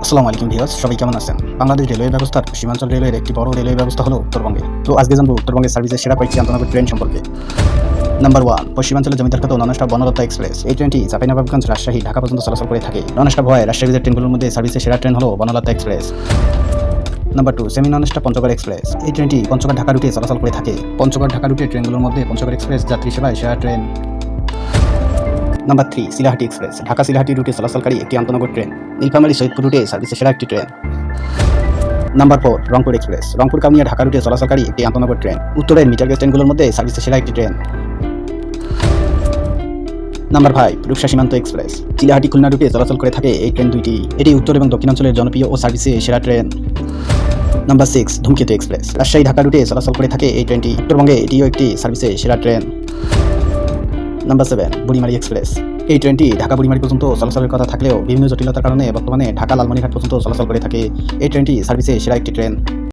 আসসালামু আলাইকুম ভিউয়ার্স, সবাই কেমন আছেন? বাংলাদেশ রেলওয়ে ব্যবস্থার পশ্চিমাঞ্চল রেলওয়ের একটি বড় রেলওয়ে ব্যবস্থা হলো উত্তরবঙ্গে। তো আজকে জানবো উত্তরবঙ্গের সার্ভিসের সেরা কয়েকটি আন্তনগর ট্রেন সম্পর্কে। নাম্বার 1, পশ্চিমাঞ্চলের জমিদার খ্যাত নন স্টপ বনলতা এক্সপ্রেস। এই ট্রেনটি চাঁপাইনবাবগঞ্জ, রাজশাহী, ঢাকা পর্যন্ত চলাচল করে থাকে। নন স্টপ হওয়ায় রাজশাহীর ট্রেনগুলোর মধ্যে সার্ভিসের সেরা ট্রেন হলো Banalata express. Number 2, semi non stop Panchagarh express. এই ট্রেনটি পঞ্চগড় ঢাকা রুটে চলাচল করে থাকে। পঞ্চগড় ঢাকা রুটের ট্রেনগুলোর মধ্যে পঞ্চগড় এক্সপ্রেস যাত্রী সেবায় সেরা train. Number 3, Silahati express. Dhaka Silahati রুটে চলাচলকারী একটি আন্তনগর ট্রেন। নীলফামারী সৈয়দপুর রুটে সার্ভিসের সেরা একটি train. Number 4, Rangpur express. Rangpur Kaunia Dhaka রুটে চলাচলকারী একটি আন্তনগর ট্রেন। উত্তরের মিটার গেজ ট্রেনগুলোর মধ্যে সার্ভিসের সেরা একটি ট্রেন। নাম্বার 5, রূপসা সীমান্ত এক্সপ্রেস। চিলাহাটি খুলনা রুটে চলাচল করে থাকে এই ট্রেন দুইটি। এটি উত্তর এবং দক্ষিণাঞ্চলের জনপ্রিয় ও সার্ভিসে সেরা ট্রেন। নাম্বার 6, ধূমকেতু এক্সপ্রেস। রাজশাহী ঢাকা রুটে চলাচল করে থাকে এই ট্রেনটি। উত্তরবঙ্গে এটিও একটি সার্ভিসে সেরা ট্রেন। Number 7, Burimari express. এই ট্রেনটি ঢাকা বুড়িমারি পর্যন্ত চলাচলের কথা থাকলেও বিভিন্ন জটিলতার কারণে বর্তমানে ঢাকা লালমনিরহাট পর্যন্ত চলাচল করে থাকে। এই ট্রেনটি সার্ভিসে সেরা একটি ট্রেন।